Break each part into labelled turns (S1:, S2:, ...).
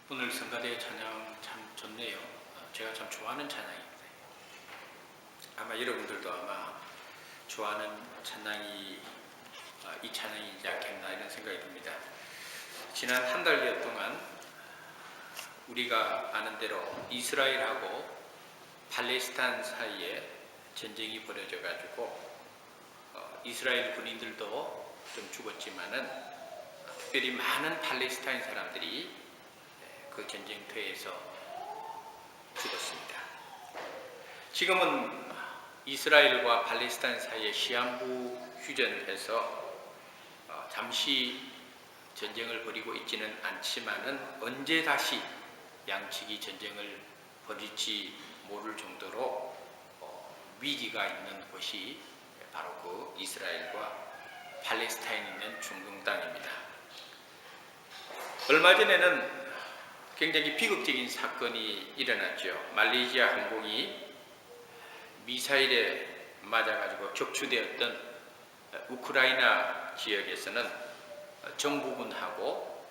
S1: 오늘 성가대 찬양 참 좋네요. 제가 참 좋아하는 찬양입니다. 아마 여러분들도 아마 좋아하는 찬양이 이 찬양이지 않겠나 이런 생각이 듭니다. 지난 한 달여 동안 우리가 아는 대로 이스라엘하고 팔레스타인 사이에 전쟁이 벌어져 가지고 이스라엘 군인들도 좀 죽었지만은 특별히 많은 팔레스타인 사람들이 그 전쟁터에서 죽었습니다. 지금은 이스라엘과 팔레스타인 사이에 시한부 휴전을 해서 잠시 전쟁을 벌이고 있지는 않지만은 언제 다시 양측이 전쟁을 벌일지 모를 정도로 위기가 있는 곳이 바로 그 이스라엘과 팔레스타인에 있는 중동 땅입니다. 얼마 전에는 굉장히 비극적인 사건이 일어났죠. 말레이시아 항공이 미사일에 맞아가지고 격추되었던 우크라이나 지역에서는 정부군하고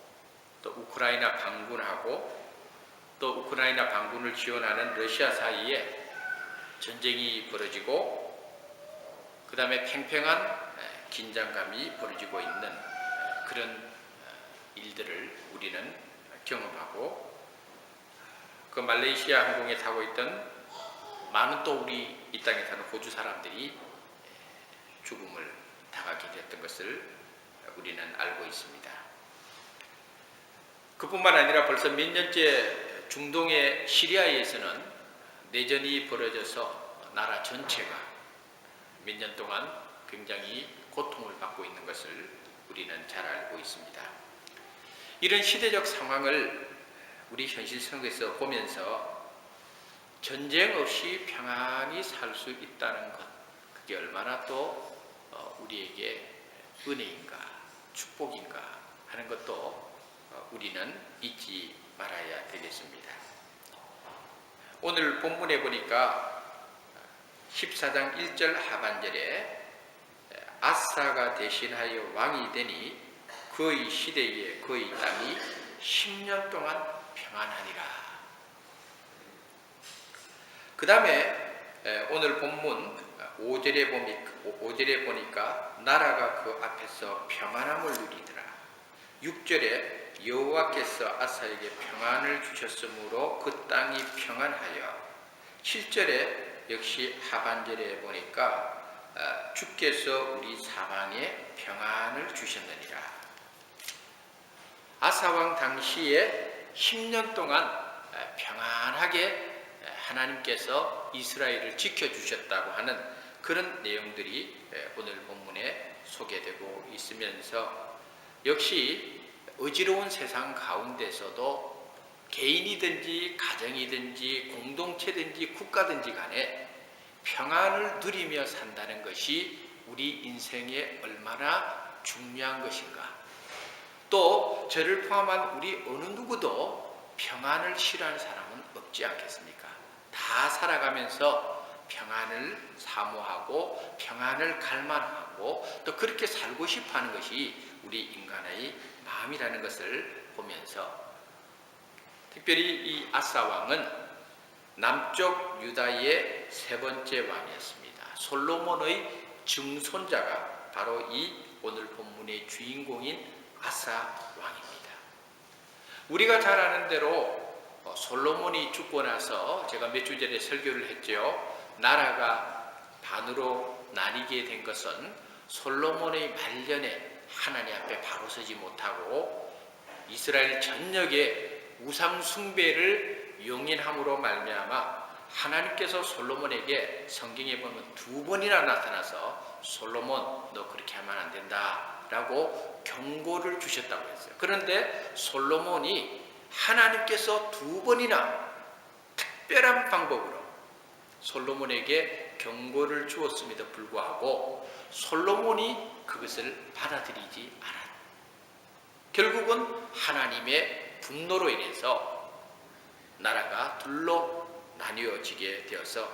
S1: 또 우크라이나 반군하고 또 우크라이나 반군을 지원하는 러시아 사이에 전쟁이 벌어지고 그 다음에 팽팽한 긴장감이 벌어지고 있는 그런 일들을 우리는 경험하고 그 말레이시아 항공에 타고 있던 많은 또 우리 이 땅에 사는 호주 사람들이 죽음을 당하게 되었던 것을 우리는 알고 있습니다. 그뿐만 아니라 벌써 몇 년째 중동의 시리아에서는 내전이 벌어져서 나라 전체가 몇 년 동안 굉장히 고통을 받고 있는 것을 우리는 잘 알고 있습니다. 이런 시대적 상황을 우리 현실 속에서 보면서 전쟁 없이 평안히 살 수 있다는 것, 그게 얼마나 또 우리에게 은혜인가, 축복인가 하는 것도 우리는 잊지 말아야 되겠습니다. 오늘 본문에 보니까 14장 1절 하반절에 아사가 대신하여 왕이 되니 그의 시대에 그의 땅이 10년 동안 평안하니라. 그 다음에 오늘 본문 5절에 보니까 나라가 그 앞에서 평안함을 누리더라. 6절에 여호와께서 아사에게 평안을 주셨으므로 그 땅이 평안하여. 7절에 역시 하반절에 보니까 주께서 우리 사방에 평안을 주셨느니라. 아사왕 당시에 10년 동안 평안하게 하나님께서 이스라엘을 지켜주셨다고 하는 그런 내용들이 오늘 본문에 소개되고 있으면서 역시 어지러운 세상 가운데서도 개인이든지 가정이든지 공동체든지 국가든지 간에 평안을 누리며 산다는 것이 우리 인생에 얼마나 중요한 것인가. 또 저를 포함한 우리 어느 누구도 평안을 싫어하는 사람은 없지 않겠습니까? 다 살아가면서 평안을 사모하고 평안을 갈망하고 또 그렇게 살고 싶어하는 것이 우리 인간의 마음이라는 것을 보면서 특별히 이 아사 왕은 남쪽 유다의 세 번째 왕이었습니다. 솔로몬의 증손자가 바로 이 오늘 본문의 주인공인 아사 왕입니다. 우리가 잘 아는 대로 솔로몬이 죽고 나서 제가 몇 주 전에 설교를 했죠. 나라가 반으로 나뉘게 된 것은 솔로몬의 말년에 하나님 앞에 바로 서지 못하고 이스라엘 전역에 우상 숭배를 용인함으로 말미암아 하나님께서 솔로몬에게 성경에 보면 2번이나 나타나서 솔로몬 너 그렇게 하면 안 된다 라고 경고를 주셨다고 했어요. 그런데 솔로몬이 하나님께서 2번이나 특별한 방법으로 솔로몬에게 경고를 주었음에도 불구하고 솔로몬이 그것을 받아들이지 않았다. 결국은 하나님의 분노로 인해서 나라가 둘로 나뉘어지게 되어서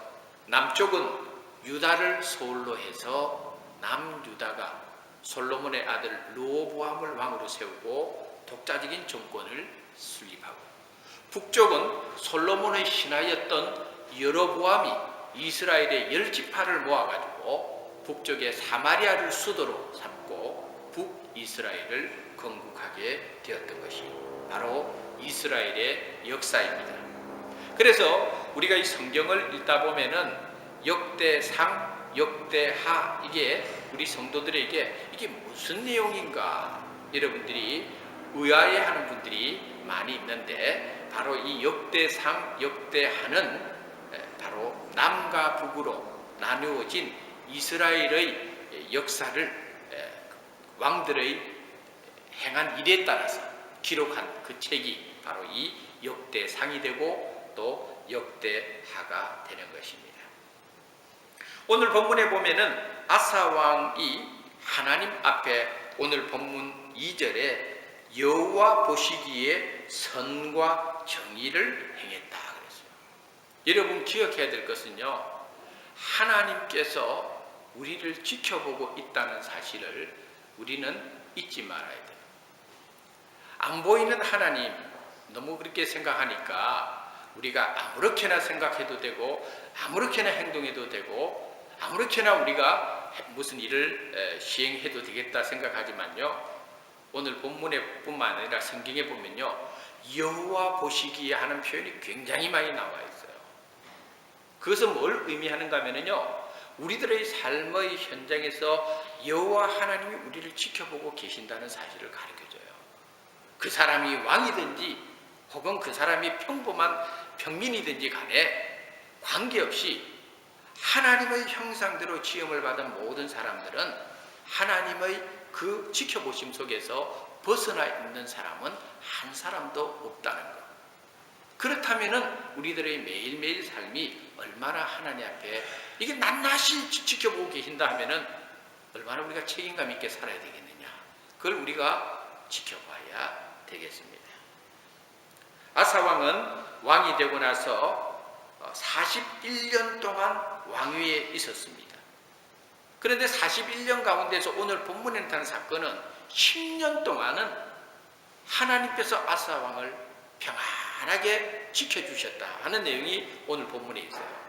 S1: 남쪽은 유다를 소울로 해서 남유다가 솔로몬의 아들 르호보암을 왕으로 세우고 독자적인 정권을 수립하고 북쪽은 솔로몬의 신하였던 여로보암이 이스라엘의 10지파를 모아가지고 북쪽의 사마리아를 수도로 삼고 북이스라엘을 건국하게 되었던 것이 바로 이스라엘의 역사입니다. 그래서 우리가 이 성경을 읽다 보면은 역대상, 역대하, 이게 우리 성도들에게 이게 무슨 내용인가 여러분들이 의아해하는 분들이 많이 있는데, 바로 이 역대상, 역대하는 바로 남과 북으로 나누어진 이스라엘의 역사를 왕들의 행한 일에 따라서 기록한 그 책이 바로 이 역대상이 되고 또 역대하가 되는 것입니다. 오늘 본문에 보면은 아사 왕이 하나님 앞에 오늘 본문 2절에 여호와 보시기에 선과 정의를 행했다 그랬어요. 여러분 기억해야 될 것은요, 하나님께서 우리를 지켜보고 있다는 사실을 우리는 잊지 말아야 돼요. 안 보이는 하나님 너무 그렇게 생각하니까 우리가 아무렇게나 생각해도 되고 아무렇게나 행동해도 되고 아무렇게나 우리가 무슨 일을 시행해도 되겠다 생각하지만요, 오늘 본문에 뿐만 아니라 성경에 보면요, 여호와 보시기에 하는 표현이 굉장히 많이 나와 있어요. 그것은 뭘 의미하는가 하면요, 우리들의 삶의 현장에서 여호와 하나님이 우리를 지켜보고 계신다는 사실을 가르쳐줘요. 그 사람이 왕이든지 혹은 그 사람이 평범한 평민이든지 간에 관계없이 하나님의 형상대로 지음을 받은 모든 사람들은 하나님의 그 지켜보심 속에서 벗어나 있는 사람은 한 사람도 없다는 것. 그렇다면 우리들의 매일매일 삶이 얼마나 하나님 앞에 이게 낱낱이 지켜보고 계신다 하면은 얼마나 우리가 책임감 있게 살아야 되겠느냐. 그걸 우리가 지켜봐야 되겠습니다. 아사 왕은 왕이 되고 나서 41년 동안 왕위에 있었습니다. 그런데 41년 가운데서 오늘 본문에 나타난 사건은 10년 동안은 하나님께서 아사 왕을 평안하게 지켜주셨다 하는 내용이 오늘 본문에 있어요.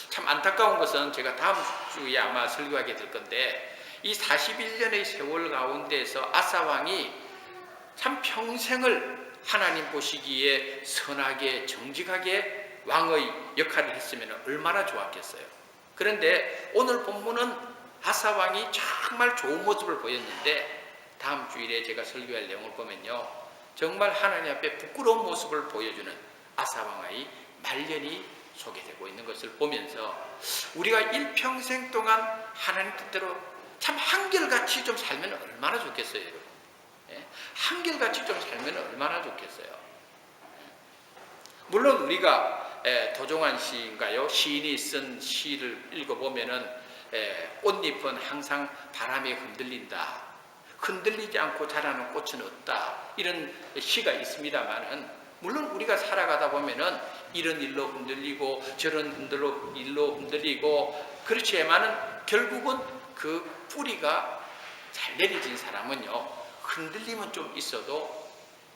S1: 참 안타까운 것은 제가 다음 주에 아마 설교하게 될 건데, 이 41년의 세월 가운데서 아사 왕이 참 평생을 하나님 보시기에 선하게 정직하게 왕의 역할을 했으면 얼마나 좋았겠어요. 그런데 오늘 본문은 아사 왕이 정말 좋은 모습을 보였는데, 다음 주일에 제가 설교할 내용을 보면요, 정말 하나님 앞에 부끄러운 모습을 보여주는 아사 왕의 말년이 소개되고 있는 것을 보면서 우리가 일평생 동안 하나님 뜻대로 참 한결같이 좀 살면 얼마나 좋겠어요, 여러분. 한결같이 좀 살면 얼마나 좋겠어요. 물론 우리가 도종환 시인가요? 시인이 쓴 시를 읽어보면은 꽃잎은 항상 바람에 흔들린다. 흔들리지 않고 자라는 꽃은 없다. 이런 시가 있습니다만은, 물론 우리가 살아가다 보면은 이런 일로 흔들리고 저런 일로 흔들리고 그렇지만은 결국은 그 뿌리가 잘 내려진 사람은요, 흔들림은 좀 있어도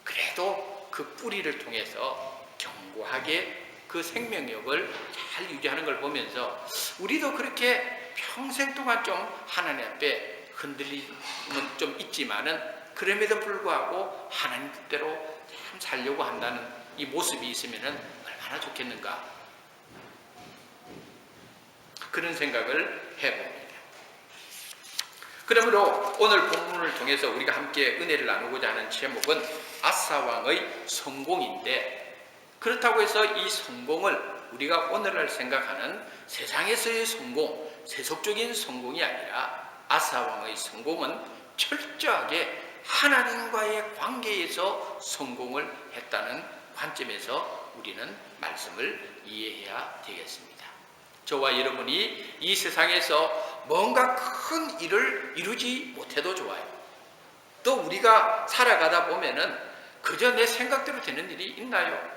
S1: 그래도 그 뿌리를 통해서 견고하게 그 생명력을 잘 유지하는 걸 보면서 우리도 그렇게 평생 동안 좀 하나님 앞에 흔들림은 좀 있지만은 그럼에도 불구하고 하나님 뜻대로 참 살려고 한다는 이 모습이 있으면은 얼마나 좋겠는가, 그런 생각을 해봅니다. 그러므로 오늘 본문을 통해서 우리가 함께 은혜를 나누고자 하는 제목은 아사 왕의 성공인데, 그렇다고 해서 이 성공을 우리가 오늘날 생각하는 세상에서의 성공, 세속적인 성공이 아니라 아사 왕의 성공은 철저하게 하나님과의 관계에서 성공을 했다는 관점에서 우리는 말씀을 이해해야 되겠습니다. 저와 여러분이 이 세상에서 뭔가 큰 일을 이루지 못해도 좋아요. 또 우리가 살아가다 보면은 그저 내 생각대로 되는 일이 있나요?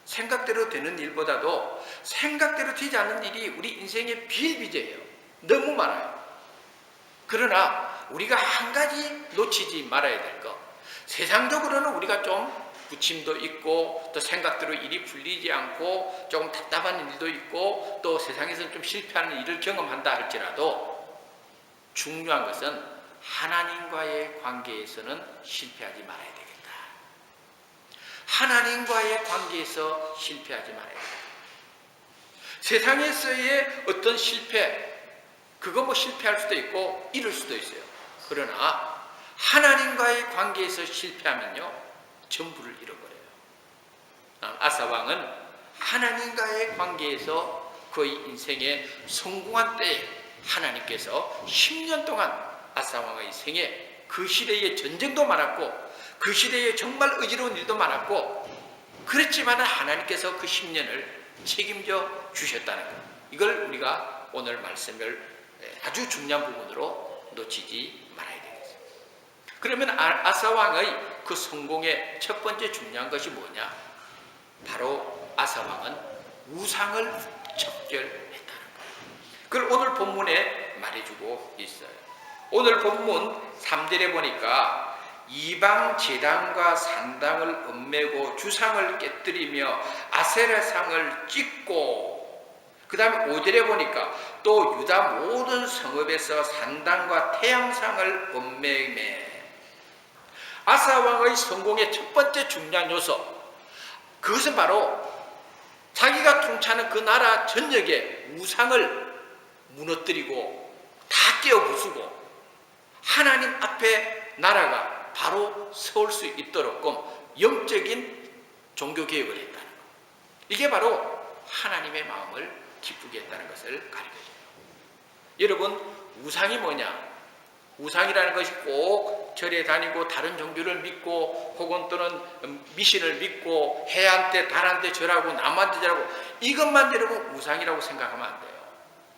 S1: 생각대로 되는 일보다도 생각대로 되지 않는 일이 우리 인생에 비일비재해요. 너무 많아요. 그러나 우리가 한 가지 놓치지 말아야 될 것, 세상적으로는 우리가 좀 부침도 있고 또 생각대로 일이 풀리지 않고 조금 답답한 일도 있고 또 세상에서 좀 실패하는 일을 경험한다 할지라도 중요한 것은 하나님과의 관계에서는 실패하지 말아야 되겠다. 하나님과의 관계에서 실패하지 말아야 되겠다. 세상에서의 어떤 실패, 그거 뭐 실패할 수도 있고 이룰 수도 있어요. 그러나 하나님과의 관계에서 실패하면요 전부를 잃어버려요. 아사왕은 하나님과의 관계에서 그의 인생의 성공한 때에 하나님께서 10년 동안 아사왕의 생에 그 시대에 전쟁도 많았고 그 시대에 정말 의지로운 일도 많았고 그렇지만 하나님께서 그 10년을 책임져 주셨다는 것, 이걸 우리가 오늘 말씀을 아주 중요한 부분으로 놓치지 말아야 되겠습니다. 그러면 아사왕의 그 성공의 첫 번째 중요한 것이 뭐냐? 바로 아사왕은 우상을 척결했다는 거예요. 그걸 오늘 본문에 말해주고 있어요. 오늘 본문 3절에 보니까 이방 제단과 산당을 얽매고 주상을 깨뜨리며 아세라상을 찍고, 그 다음에 5절에 보니까 또 유다 모든 성읍에서 산당과 태양상을 얽매매. 아사왕의 성공의 첫 번째 중요한 요소, 그것은 바로 자기가 통치하는 그 나라 전역에 우상을 무너뜨리고 다 깨어 부수고 하나님 앞에 나라가 바로 세울 수 있도록끔 영적인 종교개혁을 했다는 것, 이게 바로 하나님의 마음을 기쁘게 했다는 것을 가르쳐줘요. 여러분, 우상이 뭐냐? 우상이라는 것이 꼭 절에 다니고 다른 종교를 믿고 혹은 또는 미신을 믿고 해한테 달한테 절하고 남한테 절하고 이것만 여러분 우상이라고 생각하면 안 돼요.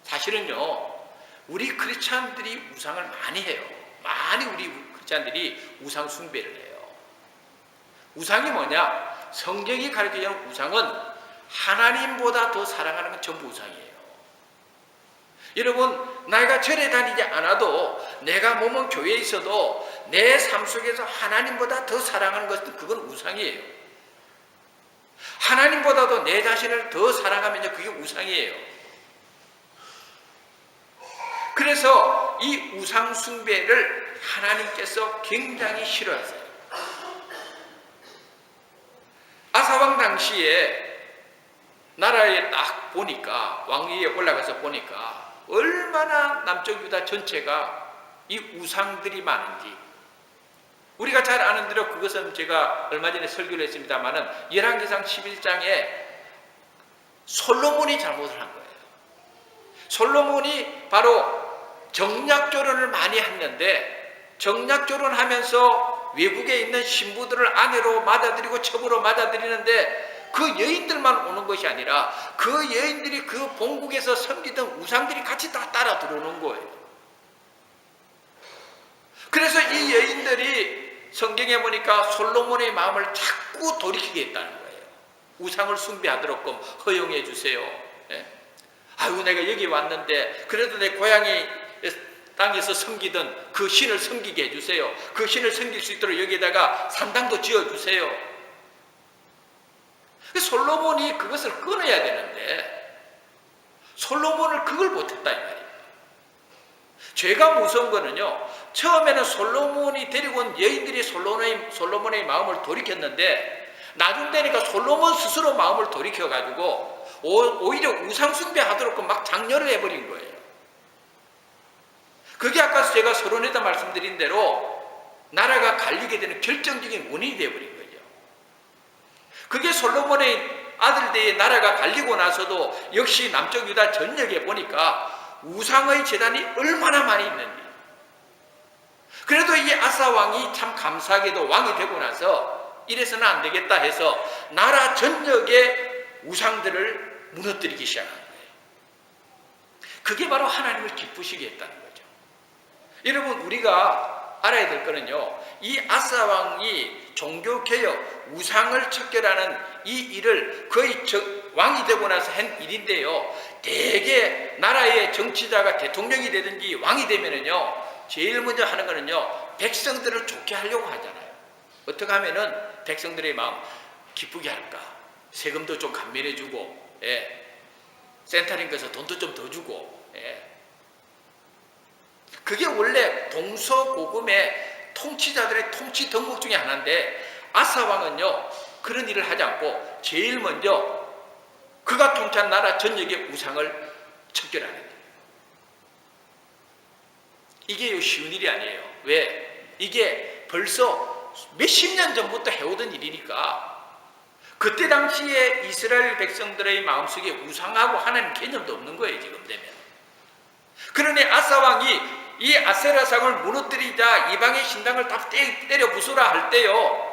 S1: 사실은요 우리 크리스찬들이 우상을 많이 해요. 많이 우리 크리스찬들이 우상 숭배를 해요. 우상이 뭐냐? 성경이 가르쳐주는 우상은 하나님보다 더 사랑하는 건 전부 우상이에요. 여러분, 내가 절에 다니지 않아도 내가 몸은 교회에 있어도 내 삶 속에서 하나님보다 더 사랑하는 것은 그건 우상이에요. 하나님보다도 내 자신을 더 사랑하면 그게 우상이에요. 그래서 이 우상 숭배를 하나님께서 굉장히 싫어하세요. 아사왕 당시에 나라에 딱 보니까, 왕위에 올라가서 보니까 얼마나 남쪽 유다 전체가 이 우상들이 많은지, 우리가 잘 아는 대로 그것은 제가 얼마 전에 설교를 했습니다마는 열왕기상 11장에 솔로몬이 잘못을 한 거예요. 솔로몬이 바로 정략결혼을 많이 했는데 정략결혼하면서 외국에 있는 신부들을 아내로 맞아들이고 첩으로 맞아들이는데 그 여인들만 오는 것이 아니라 그 여인들이 그 본국에서 섬기던 우상들이 같이 다 따라 들어오는 거예요. 그래서 이 여인들이 성경에 보니까 솔로몬의 마음을 자꾸 돌이키게 했다는 거예요. 우상을 숭배하도록끔 허용해 주세요. 아유, 내가 여기 왔는데 그래도 내 고향이 땅에서 섬기던 그 신을 섬기게 해주세요. 그 신을 섬길 수 있도록 여기에다가 산당도 지어주세요. 솔로몬이 그것을 끊어야 되는데 솔로몬을 그걸 못했다 이 말이에요. 죄가 무서운 거는요, 처음에는 솔로몬이 데리고 온 여인들이 솔로몬의 마음을 돌이켰는데 나중 되니까 솔로몬 스스로 마음을 돌이켜가지고 오히려 우상 숭배하도록 막 장렬을 해버린 거예요. 그게 아까 제가 서론에다 말씀드린 대로 나라가 갈리게 되는 결정적인 원인이 되어버린 거죠. 그게 솔로몬의 아들들의 나라가 갈리고 나서도 역시 남쪽 유다 전역에 보니까 우상의 제단이 얼마나 많이 있는지. 그래도 이 아사 왕이 참 감사하게도 왕이 되고 나서 이래서는 안 되겠다 해서 나라 전역의 우상들을 무너뜨리기 시작한 거예요. 그게 바로 하나님을 기쁘시게 했다는 거죠. 여러분, 우리가 알아야 될 거는요, 이 아사 왕이 종교개혁, 우상을 척결하는 이 일을 거의 왕이 되고 나서 한 일인데요, 대개 나라의 정치자가 대통령이 되든지 왕이 되면은요 제일 먼저 하는 거는요 백성들을 좋게 하려고 하잖아요. 어떻게 하면은 백성들의 마음 기쁘게 할까? 세금도 좀 감면해주고, 센터링 가서 돈도 좀 더 주고, 그게 원래 동서고금의 통치자들의 통치 덕목 중에 하나인데, 아사 왕은요 그런 일을 하지 않고 제일 먼저 그가 통치한 나라 전역의 우상을 척결하는 거예요. 이게 쉬운 일이 아니에요. 왜? 이게 벌써 몇십 년 전부터 해오던 일이니까. 그때 당시에 이스라엘 백성들의 마음속에 우상하고 하나님 개념도 없는 거예요. 지금 되면. 그러니 아사 왕이 이 아세라상을 무너뜨리자 이방의 신당을 다 때려 부수라 할 때요,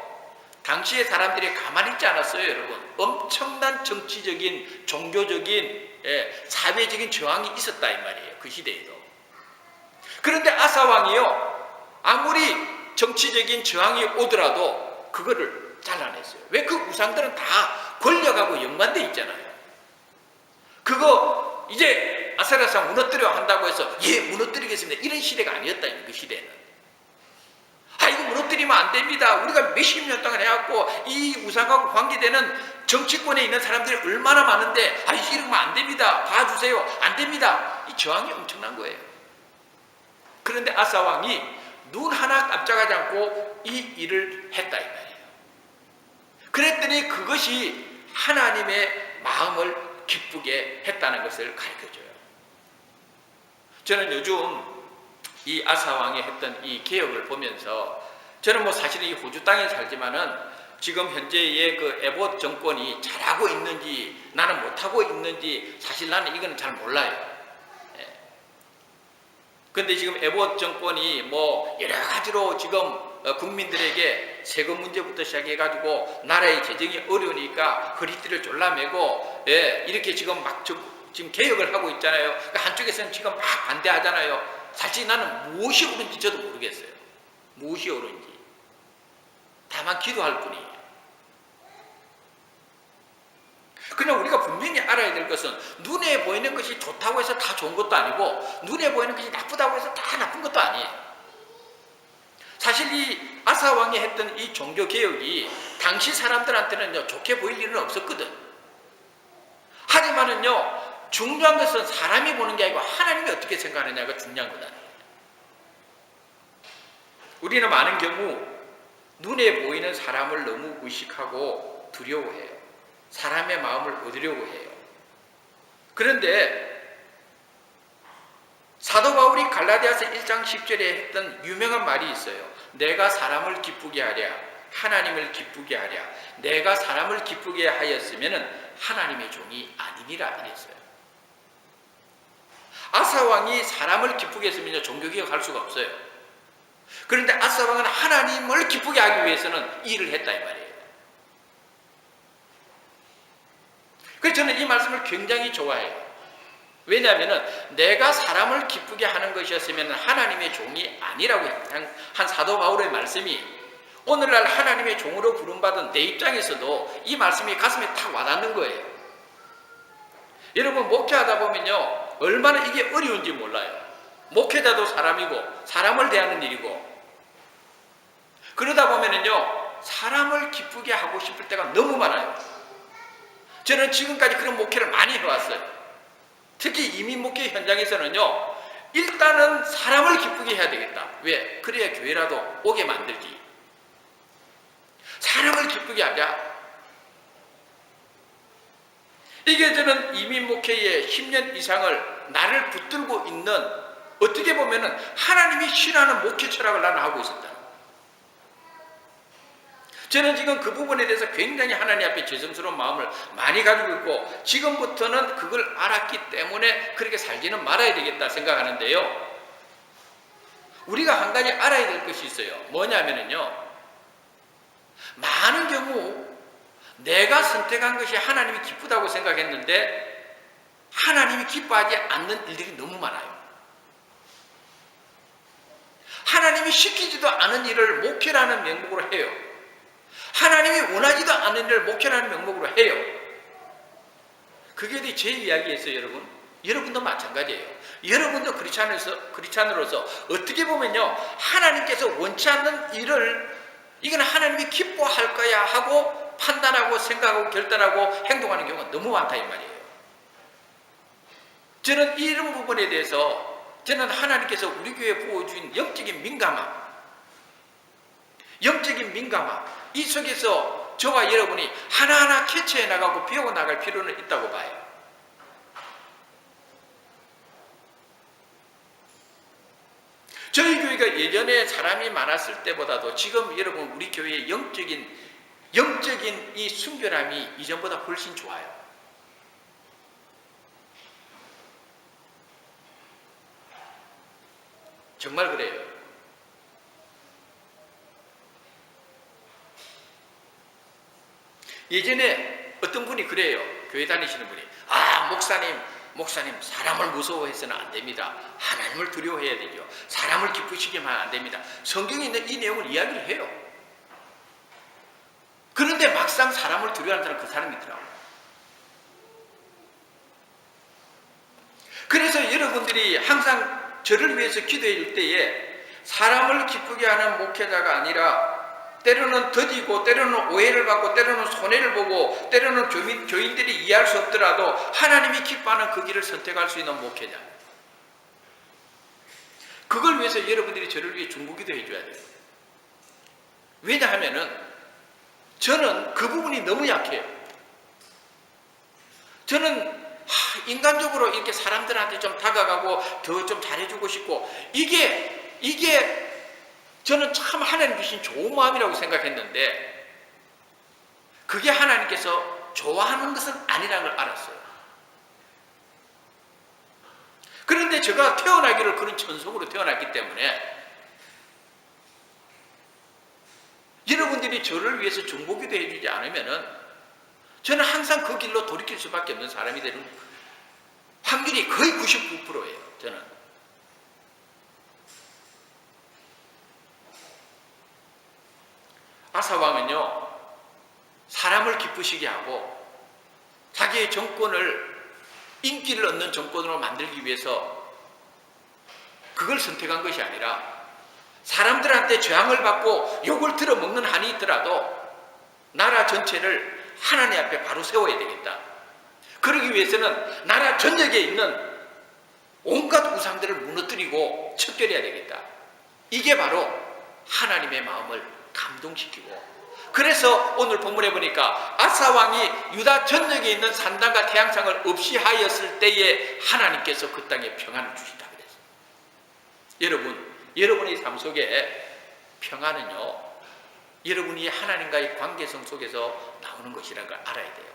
S1: 당시의 사람들이 가만히 있지 않았어요. 여러분, 엄청난 정치적인 종교적인 사회적인 저항이 있었다 이 말이에요. 그 시대에도. 그런데 아사 왕이요 아무리 정치적인 저항이 오더라도 그거를 잘라냈어요. 왜? 그 우상들은 다 권력하고 연관돼 있잖아요. 그거 이제 아세라상 무너뜨려 한다고 해서 예 무너뜨리겠습니다 이런 시대가 아니었다. 그 시대는 이거 무너뜨리면 안 됩니다. 우리가 몇십 년 동안 해왔고 이 우상하고 관계되는 정치권에 있는 사람들이 얼마나 많은데 이러면 안 됩니다. 봐주세요. 안 됩니다. 이 저항이 엄청난 거예요. 그런데 아사 왕이 눈 하나 깜짝하지 않고 이 일을 했다 이 말이에요. 그랬더니 그것이 하나님의 마음을 기쁘게 했다는 것을 가르쳐줘요. 저는 요즘 이 아사 왕이 했던 이 개혁을 보면서 저는 사실은 이 호주 땅에 살지만은 지금 현재의 그 에봇 정권이 잘하고 있는지 나는 못하고 있는지 사실 나는 이거는 잘 몰라요. 근데 지금 에봇 정권이 여러 가지로 지금 국민들에게 세금 문제부터 시작해가지고 나라의 재정이 어려우니까 허리띠를 졸라매고 이렇게 지금 지금 개혁을 하고 있잖아요. 그러니까 한쪽에서는 지금 막 반대하잖아요. 사실 나는 무엇이 옳은지 저도 모르겠어요. 무엇이 옳은지. 다만 기도할 뿐이에요. 그냥 우리가 분명히 알아야 될 것은 눈에 보이는 것이 좋다고 해서 다 좋은 것도 아니고 눈에 보이는 것이 나쁘다고 해서 다 나쁜 것도 아니에요. 사실 이 아사 왕이 했던 이 종교개혁이 당시 사람들한테는 좋게 보일 일은 없었거든. 하지만은요 중요한 것은 사람이 보는 게 아니고 하나님이 어떻게 생각하느냐가 중요한 거다. 우리는 많은 경우 눈에 보이는 사람을 너무 의식하고 두려워해요. 사람의 마음을 얻으려고 해요. 그런데 사도 바울이 갈라디아서 1장 10절에 했던 유명한 말이 있어요. 내가 사람을 기쁘게 하랴 하나님을 기쁘게 하랴 내가 사람을 기쁘게 하였으면 하나님의 종이 아니니라 이랬어요. 아사 왕이 사람을 기쁘게 했으면 종교개혁할 수가 없어요. 그런데 아사 왕은 하나님을 기쁘게 하기 위해서는 이 일을 했다 이 말이에요. 그래서 저는 이 말씀을 굉장히 좋아해요. 왜냐하면 내가 사람을 기쁘게 하는 것이었으면 하나님의 종이 아니라고 한 사도 바울의 말씀이 오늘날 하나님의 종으로 부름받은 내 입장에서도 이 말씀이 가슴에 탁 와닿는 거예요. 여러분 목회하다 보면요 얼마나 이게 어려운지 몰라요. 목회자도 사람이고 사람을 대하는 일이고 그러다 보면은요 사람을 기쁘게 하고 싶을 때가 너무 많아요. 저는 지금까지 그런 목회를 많이 해왔어요. 특히 이민 목회 현장에서는요 일단은 사람을 기쁘게 해야 되겠다. 왜? 그래야 교회라도 오게 만들지. 사람을 기쁘게 하자. 이게 저는 이민 목회에 10년 이상을 나를 붙들고 있는 어떻게 보면은 하나님이 싫어하는 목회 철학을 나는 하고 있었다. 저는 지금 그 부분에 대해서 굉장히 하나님 앞에 죄송스러운 마음을 많이 가지고 있고 지금부터는 그걸 알았기 때문에 그렇게 살지는 말아야 되겠다 생각하는데요. 우리가 한 가지 알아야 될 것이 있어요. 뭐냐면요. 많은 경우 내가 선택한 것이 하나님이 기쁘다고 생각했는데 하나님이 기뻐하지 않는 일들이 너무 많아요. 하나님이 시키지도 않은 일을 목회라는 명목으로 해요. 하나님이 원하지도 않는 일을 목회라는 명목으로 해요. 그게 제 이야기였어요, 여러분. 여러분도 마찬가지예요. 여러분도 크리스찬으로서 어떻게 보면요, 하나님께서 원치 않는 일을 이건 하나님이 기뻐할 거야 하고 판단하고 생각하고 결단하고 행동하는 경우가 너무 많다 이 말이에요. 저는 이런 부분에 대해서 저는 하나님께서 우리 교회에 부어주신 영적인 민감함 이 속에서 저와 여러분이 하나하나 캐치해 나가고 배워 나갈 필요는 있다고 봐요. 저희 교회가 예전에 사람이 많았을 때보다도 지금 여러분 우리 교회의 영적인 이 순결함이 이전보다 훨씬 좋아요. 정말 그래요. 예전에 어떤 분이 그래요. 교회 다니시는 분이 목사님 사람을 무서워해서는 안 됩니다. 하나님을 두려워해야 되죠. 사람을 기쁘시게 하면 안 됩니다. 성경에 있는 이 내용을 이야기를 해요. 그런데 막상 사람을 두려워하는 그 사람이 있더라고요. 그래서 여러분들이 항상 저를 위해서 기도해 줄 때에 사람을 기쁘게 하는 목회자가 아니라 때로는 더디고 때로는 오해를 받고 때로는 손해를 보고 때로는 교인들이 이해할 수 없더라도 하나님이 기뻐하는 그 길을 선택할 수 있는 목회자. 그걸 위해서 여러분들이 저를 위해 중보기도 해줘야 돼요. 왜냐하면은 저는 그 부분이 너무 약해요. 저는 인간적으로 이렇게 사람들한테 좀 다가가고 더 좀 잘해주고 싶고 이게 저는 참 하나님 주신 좋은 마음이라고 생각했는데 그게 하나님께서 좋아하는 것은 아니라는 걸 알았어요. 그런데 제가 태어나기를 그런 천속으로 태어났기 때문에 여러분들이 저를 위해서 중보기도 해주지 않으면은 저는 항상 그 길로 돌이킬 수밖에 없는 사람이 되는 확률이 거의 99%예요. 저는. 아사왕은요, 사람을 기쁘시게 하고 자기의 정권을 인기를 얻는 정권으로 만들기 위해서 그걸 선택한 것이 아니라 사람들한테 저항을 받고 욕을 들어먹는 한이 있더라도 나라 전체를 하나님 앞에 바로 세워야 되겠다. 그러기 위해서는 나라 전역에 있는 온갖 우상들을 무너뜨리고 척결해야 되겠다. 이게 바로 하나님의 마음을 감동시키고, 그래서 오늘 본문에 보니까 아사왕이 유다 전역에 있는 산당과 태양상을 없이 하였을 때에 하나님께서 그 땅에 평안을 주신다 그랬어요. 여러분의 삶 속에 평안은요, 여러분이 하나님과의 관계성 속에서 나오는 것이라는 걸 알아야 돼요.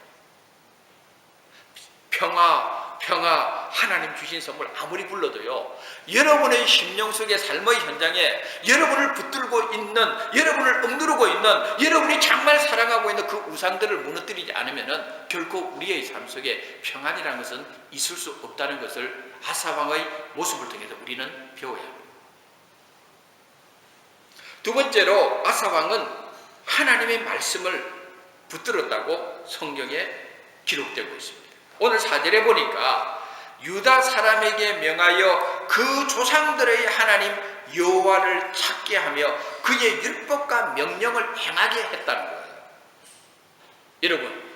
S1: 평화, 하나님 주신 선물 아무리 불러도요, 여러분의 심령 속의 삶의 현장에 여러분을 붙들고 있는, 여러분을 억누르고 있는, 여러분이 정말 사랑하고 있는 그 우상들을 무너뜨리지 않으면 결코 우리의 삶 속에 평안이라는 것은 있을 수 없다는 것을 아사왕의 모습을 통해서 우리는 배워야 합니다. 두 번째로 아사왕은 하나님의 말씀을 붙들었다고 성경에 기록되고 있습니다. 오늘 4절에 보니까 유다 사람에게 명하여 그 조상들의 하나님 여호와를 찾게 하며 그의 율법과 명령을 행하게 했다는 거예요. 여러분,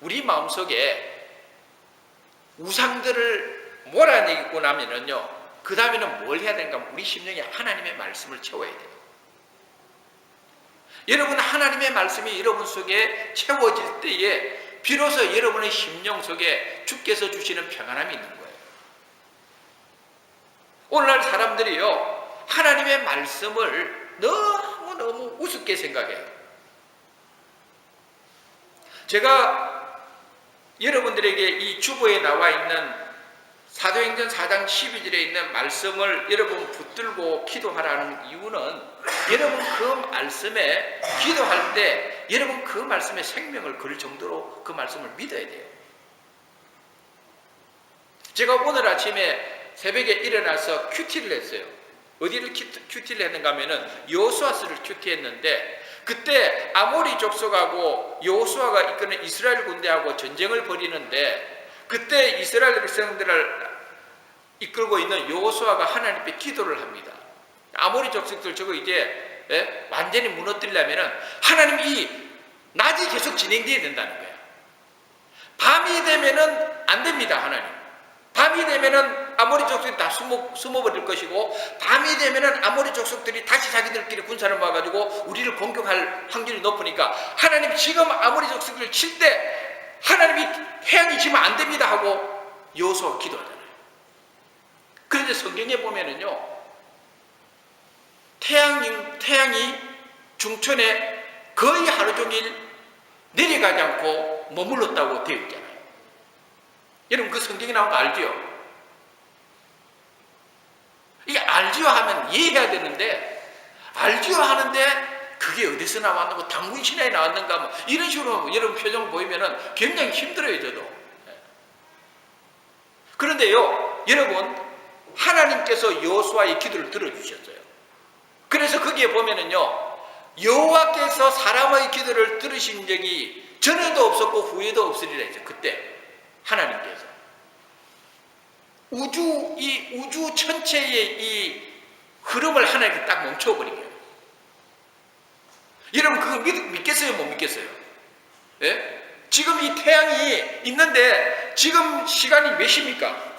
S1: 우리 마음속에 우상들을 몰아내고 나면은요, 그 다음에는 뭘 해야 되는가? 우리 심령에 하나님의 말씀을 채워야 돼요. 여러분, 하나님의 말씀이 여러분 속에 채워질 때에 비로소 여러분의 심령 속에 주께서 주시는 평안함이 있는 거예요. 오늘날 사람들이요, 하나님의 말씀을 너무너무 우습게 생각해요. 제가 여러분들에게 이 주보에 나와 있는 사도행전 4장 12절에 있는 말씀을 여러분 붙들고 기도하라는 이유는, 여러분 그 말씀에 기도할 때 여러분 그 말씀에 생명을 걸 정도로 그 말씀을 믿어야 돼요. 제가 오늘 아침에 새벽에 일어나서 큐티를 했어요. 어디를 큐티를 했는가 하면은 여호수아서를 큐티했는데, 그때 아모리 족속하고 여호수아가 이끄는 이스라엘 군대하고 전쟁을 벌이는데, 그때 이스라엘 백성들을 이끌고 있는 여호수아가 하나님 앞에 기도를 합니다. 아모리 족속들 저거 이제 완전히 무너뜨리려면 하나님 이 낮이 계속 진행돼야 된다는 거예요. 밤이 되면은 안 됩니다. 하나님. 밤이 되면은 아모리 족속이 다 숨어버릴 것이고, 밤이 되면은 아모리 족속들이 다시 자기들끼리 군사를 모아가지고 우리를 공격할 확률이 높으니까 하나님 지금 아모리 족속을 칠 때 하나님이 태양이 지면 안 됩니다 하고 여호수아가 기도하잖아요. 그런데 성경에 보면은요, 태양이 중천에 거의 하루 종일 내려가지 않고 머물렀다고 되어 있잖아요. 여러분 그 성경에 나온 거 알지요? 이게 알지요 하면 이해해야 되는데, 알지요 하는데 그게 어디서 나왔는가, 당군 신화에 나왔는가, 뭐 이런 식으로 여러분 표정 보이면은 굉장히 힘들어요, 저도. 그런데요, 여러분 하나님께서 여호수아의 기도를 들어주셨어요. 그래서 거기에 보면은요, 여호와께서 사람의 기도를 들으신 적이 전에도 없었고 후에도 없으리라 했죠. 그때 하나님께서 우주 전체의 이 흐름을 하나님께 딱 멈춰버린 거예요. 여러분 그거 믿겠어요, 못 믿겠어요? 예? 지금 이 태양이 있는데 지금 시간이 몇 시입니까?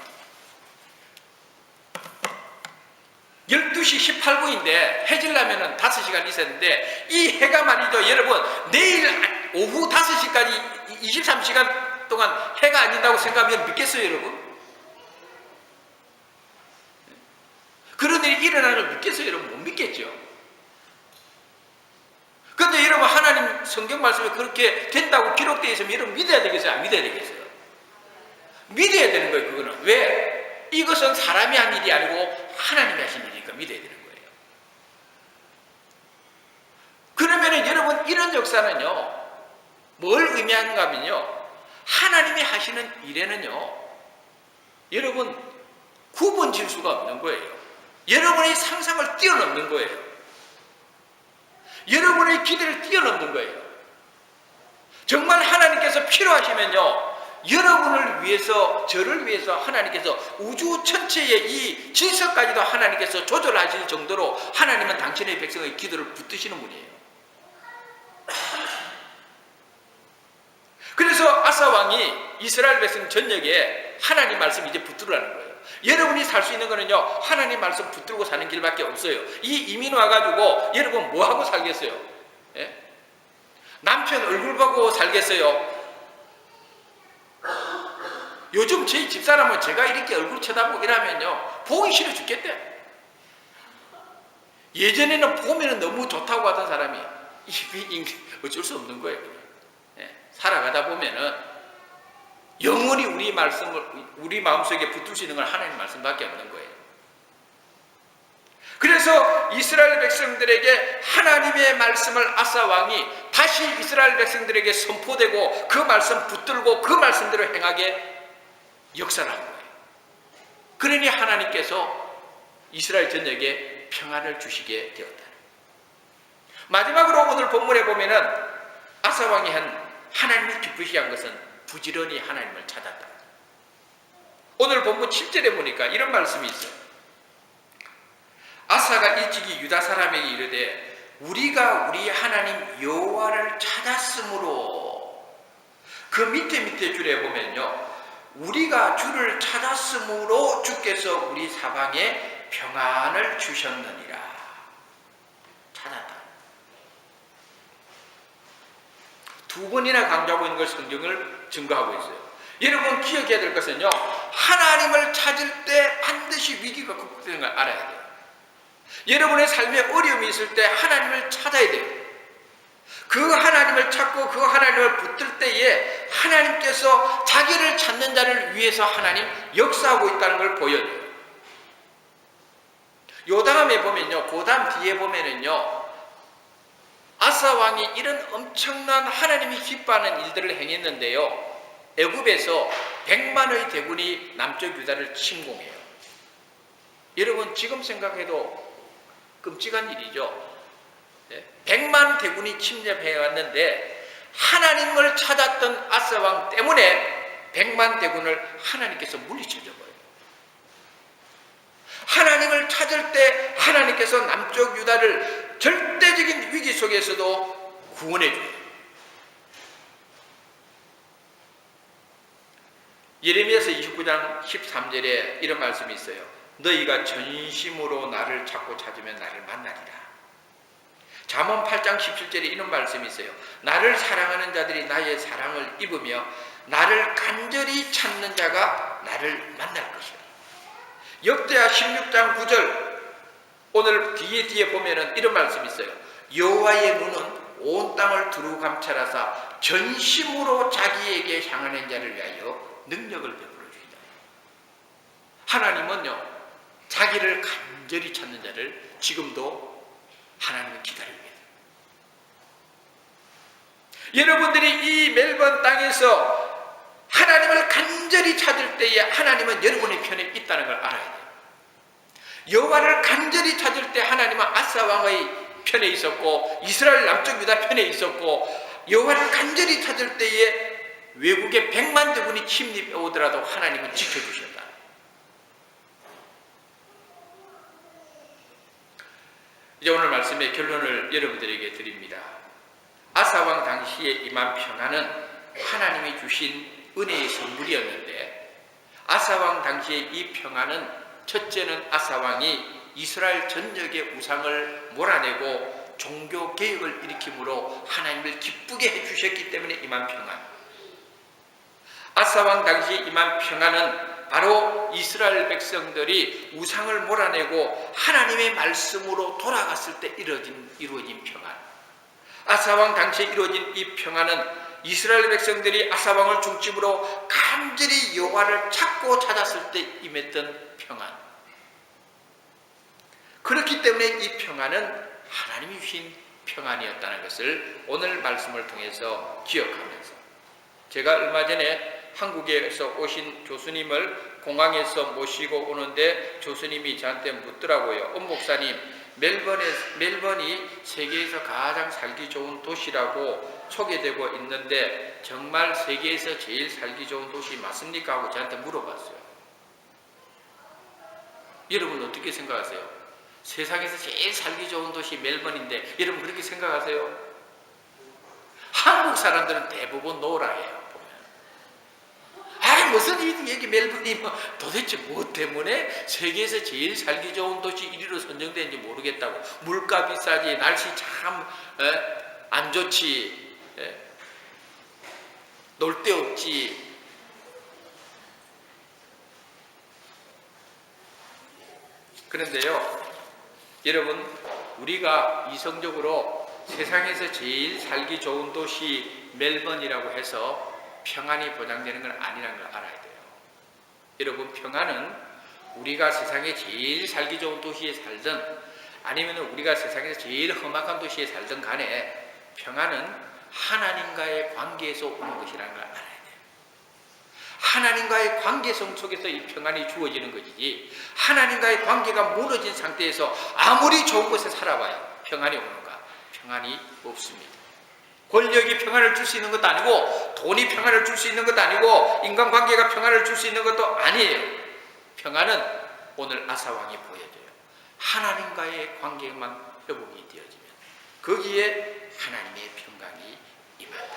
S1: 12시 18분인데 해질라면은 5시간 있었는데, 이 해가 말이죠, 여러분 내일 오후 5시까지 23시간 동안 해가 안 진다고 생각하면 믿겠어요, 여러분? 그런 일이 일어나는 걸 믿겠어요, 여러분? 못 믿겠죠. 그런데 여러분 하나님 성경 말씀에 그렇게 된다고 기록되어 있으면 여러분 믿어야 되겠어요, 안 믿어야 되겠어요? 믿어야 되는 거예요. 그거는 왜? 이것은 사람이 한 일이 아니고 하나님이 하신 일이니까 믿어야 되는 거예요. 그러면은 여러분 이런 역사는요, 뭘 의미하는가 하면요, 하나님이 하시는 일에는요, 여러분 구분 질 수가 없는 거예요. 여러분의 상상을 뛰어넘는 거예요. 여러분의 기대를 뛰어넘는 거예요. 정말 하나님께서 필요하시면요, 여러분을 위해서, 저를 위해서 하나님께서 우주 전체의 이 질서까지도 하나님께서 조절하실 정도로 하나님은 당신의 백성의 기도를 붙드시는 분이에요. 그래서 아사 왕이 이스라엘 백성 전역에 하나님 말씀 이제 붙들으라는 거예요. 여러분이 살 수 있는 거는요, 하나님 말씀 붙들고 사는 길밖에 없어요. 이 이민 와가지고 여러분 뭐하고 살겠어요? 예? 남편 얼굴 보고 살겠어요? 요즘 저희 집사람은 제가 이렇게 얼굴 쳐다보고 이러면요, 보기 싫어 죽겠대. 예전에는 보면 너무 좋다고 하던 사람이 어쩔 수 없는 거예요. 예, 살아가다 보면은 영원히 우리 마음속에 붙들 수 있는 건 하나님 말씀밖에 없는 거예요. 그래서 이스라엘 백성들에게 하나님의 말씀을 아사 왕이 다시 이스라엘 백성들에게 선포되고 그 말씀 붙들고 그 말씀대로 행하게 역사를 한 거예요. 그러니 하나님께서 이스라엘 전역에 평안을 주시게 되었다. 마지막으로 오늘 본문에 보면은 아사 왕이 하나님을 기쁘시게 한 것은 부지런히 하나님을 찾았다. 오늘 본문 7절에 보니까 이런 말씀이 있어요. 아사가 일찍이 유다 사람에게 이르되 우리가 우리 하나님 여호와를 찾았으므로, 그 밑에 줄에 보면요, 우리가 주를 찾았으므로 주께서 우리 사방에 평안을 주셨느니라. 찾았다. 두 번이나 강조하고 있는 걸 성경을 증거하고 있어요. 여러분 기억해야 될 것은요, 하나님을 찾을 때 반드시 위기가 극복되는 걸 알아야 돼요. 여러분의 삶에 어려움이 있을 때 하나님을 찾아야 돼요. 그 하나님을 찾고 그 하나님을 붙들 때에 하나님께서 자기를 찾는 자를 위해서 하나님 역사하고 있다는 걸 보여줘요. 요 다음에 보면요, 그 다음 뒤에 보면은요, 아사 왕이 이런 엄청난 하나님이 기뻐하는 일들을 행했는데요, 애굽에서 100만의 대군이 남쪽 유다를 침공해요. 여러분 지금 생각해도 끔찍한 일이죠. 100만 대군이 침략해 왔는데 하나님을 찾았던 아사 왕 때문에 100만 대군을 하나님께서 물리쳐줘 버려요. 하나님을 찾을 때 하나님께서 남쪽 유다를 절대적인 위기 속에서도 구원해줘요. 예레미야서 29장 13절에 이런 말씀이 있어요. 너희가 전심으로 나를 찾고 찾으면 나를 만나리라. 잠언 8장 17절에 이런 말씀이 있어요. 나를 사랑하는 자들이 나의 사랑을 입으며 나를 간절히 찾는 자가 나를 만날 것이라. 역대하 16장 9절 오늘 뒤에 보면은 이런 말씀이 있어요. 여호와의 눈은 온 땅을 두루 감찰하사 전심으로 자기에게 향하는 자를 위하여 능력을 베풀어 주시다. 하나님은요, 자기를 간절히 찾는 자를 지금도 하나님은 기다리고 있습니다. 여러분들이 이 멜번 땅에서 하나님을 간절히 찾을 때에 하나님은 여러분의 편에 있다는 걸 알아야 돼요. 여호와를 간절히 찾을 때 하나님은 아사 왕의 편에 있었고 이스라엘 남쪽 유다 편에 있었고, 여호와를 간절히 찾을 때에 외국의 100만 대군이 침입해 오더라도 하나님은 지켜주셨다. 이제 오늘 말씀의 결론을 여러분들에게 드립니다. 아사왕 당시에 임한 평안은 하나님이 주신 은혜의 선물이었는데, 아사왕 당시에 이 평안은 첫째는 아사왕이 이스라엘 전역의 우상을 몰아내고 종교개혁을 일으킴으로 하나님을 기쁘게 해주셨기 때문에 임한 평안. 아사왕 당시에 임한 평안은 바로 이스라엘 백성들이 우상을 몰아내고 하나님의 말씀으로 돌아갔을 때 이루어진 평안. 아사왕 당시에 이루어진 이 평안은 이스라엘 백성들이 아사왕을 중심으로 간절히 여호와를 찾고 찾았을 때 임했던 평안. 그렇기 때문에 이 평안은 하나님이 주신 평안이었다는 것을 오늘 말씀을 통해서 기억하면서, 제가 얼마 전에 한국에서 오신 교수님을 공항에서 모시고 오는데 교수님이 저한테 묻더라고요. 목사님, 멜번이 세계에서 가장 살기 좋은 도시라고 소개되고 있는데 정말 세계에서 제일 살기 좋은 도시 맞습니까? 하고 저한테 물어봤어요. 여러분 어떻게 생각하세요? 세상에서 제일 살기 좋은 도시 멜번인데 여러분 그렇게 생각하세요? 한국 사람들은 대부분 노라예요. 무슨 얘기 멜번이 도대체 뭐 때문에 세계에서 제일 살기 좋은 도시 1위로 선정되는지 모르겠다고. 물가 비싸지, 날씨 참 안 좋지, 놀 데 없지. 그런데요, 여러분, 우리가 이성적으로 세상에서 제일 살기 좋은 도시 멜번이라고 해서 평안이 보장되는 건 아니라는 걸 알아야 돼요. 여러분, 평안은 우리가 세상에 제일 살기 좋은 도시에 살든 아니면 우리가 세상에서 제일 험악한 도시에 살든 간에 평안은 하나님과의 관계에서 오는 것이라는 걸 알아야 돼요. 하나님과의 관계성 속에서 이 평안이 주어지는 것이지, 하나님과의 관계가 무너진 상태에서 아무리 좋은 곳에 살아봐야 평안이 오는가? 평안이 없습니다. 권력이 평안을 줄 수 있는 것도 아니고, 돈이 평안을 줄 수 있는 것도 아니고, 인간관계가 평안을 줄 수 있는 것도 아니에요. 평안은 오늘 아사왕이 보여줘요. 하나님과의 관계만 회복이 되어지면 거기에 하나님의 평강이 임한다.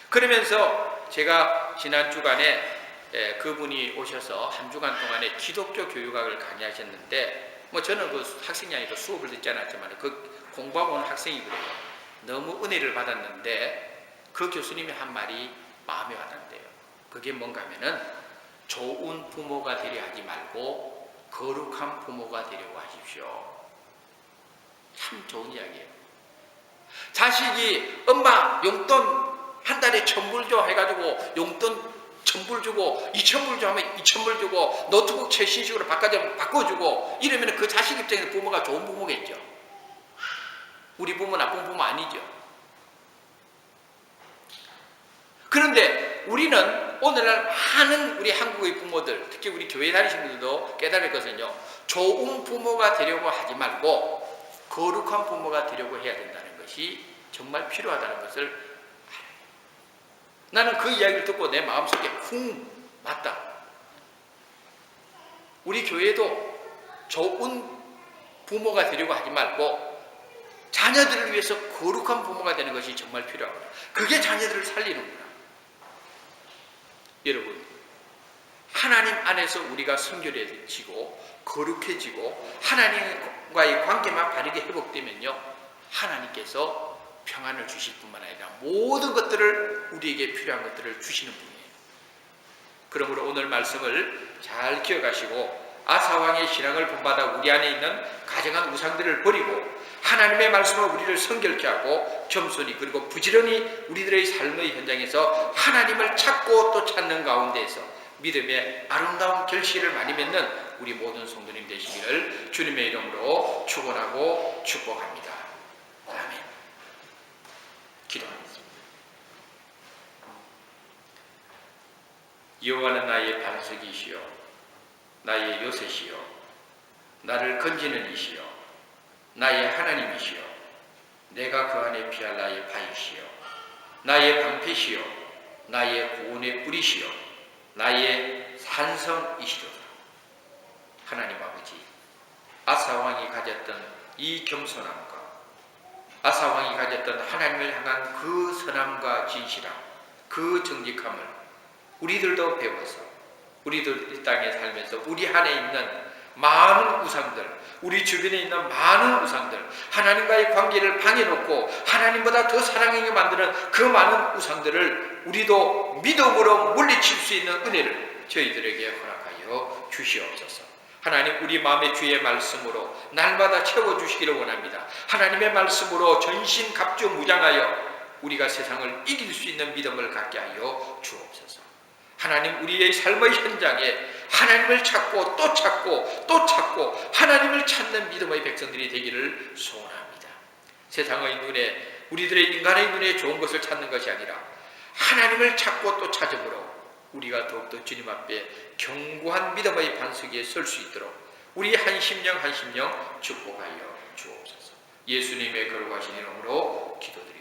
S1: 그러면서 제가 지난 주간에 그분이 오셔서 한 주간 동안에 기독교 교육학을 강의하셨는데, 저는 그 학생이 아니고 수업을 듣지 않았지만 그 공부하고 온 학생이 그래요. 너무 은혜를 받았는데 그 교수님이 한 말이 마음에 와닿는데요. 그게 뭔가 하면은 좋은 부모가 되려 하지 말고 거룩한 부모가 되려고 하십시오. 참 좋은 이야기예요. 자식이 엄마 용돈 한 달에 1,000불 줘 해가지고 용돈 1,000불 주고 2,000불 줘 하면 2,000불 주고 노트북 최신식으로 바꿔주고 이러면 그 자식 입장에서 부모가 좋은 부모겠죠. 우리 부모 나쁜 부모 아니죠. 그런데 우리는 오늘날 많은 우리 한국의 부모들, 특히 우리 교회 다니신 분들도 깨달을 것은요, 좋은 부모가 되려고 하지 말고 거룩한 부모가 되려고 해야 된다는 것이 정말 필요하다는 것을 알아요. 나는 그 이야기를 듣고 내 마음속에 맞다. 우리 교회도 좋은 부모가 되려고 하지 말고 자녀들을 위해서 거룩한 부모가 되는 것이 정말 필요합니다. 그게 자녀들을 살리는구나. 여러분, 하나님 안에서 우리가 순결해지고 거룩해지고 하나님과의 관계만 바르게 회복되면요, 하나님께서 평안을 주실 뿐만 아니라 모든 것들을, 우리에게 필요한 것들을 주시는 분이에요. 그러므로 오늘 말씀을 잘 기억하시고 아사왕의 신앙을 본받아 우리 안에 있는 가정한 우상들을 버리고 하나님의 말씀으로 우리를 성결케 하고 겸손히 그리고 부지런히 우리들의 삶의 현장에서 하나님을 찾고 또 찾는 가운데에서 믿음의 아름다운 결실을 많이 맺는 우리 모든 성도님 되시기를 주님의 이름으로 축원하고 축복합니다. 아멘. 기도하겠습니다. 여호와는 나의 반석이시요 나의 요새시요 나를 건지는 이시요 나의 하나님이시요 내가 그 안에 피할 나의 바위시요 나의 방패시요 나의 구원의 뿌리시요 나의 산성이시로다. 하나님 아버지, 아사왕이 가졌던 이 겸손함과 아사왕이 가졌던 하나님을 향한 그 선함과 진실함, 그 정직함을 우리들도 배워서 우리들 이 땅에 살면서 우리 안에 있는 많은 우상들, 우리 주변에 있는 많은 우상들, 하나님과의 관계를 방해놓고 하나님보다 더 사랑하게 만드는 그 많은 우상들을 우리도 믿음으로 물리칠 수 있는 은혜를 저희들에게 허락하여 주시옵소서. 하나님, 우리 마음의 주의 말씀으로 날마다 채워주시기를 원합니다. 하나님의 말씀으로 전신갑주무장하여 우리가 세상을 이길 수 있는 믿음을 갖게 하여 주옵소서. 하나님, 우리의 삶의 현장에 하나님을 찾고 또 찾고 또 찾고 하나님을 찾는 믿음의 백성들이 되기를 소원합니다. 세상의 눈에, 우리들의 인간의 눈에 좋은 것을 찾는 것이 아니라 하나님을 찾고 또 찾음으로 우리가 더욱더 주님 앞에 견고한 믿음의 반석 위에 설 수 있도록 우리 한 심령 한 심령 축복하여 주옵소서. 예수님의 거룩하신 이름으로 기도드립니다.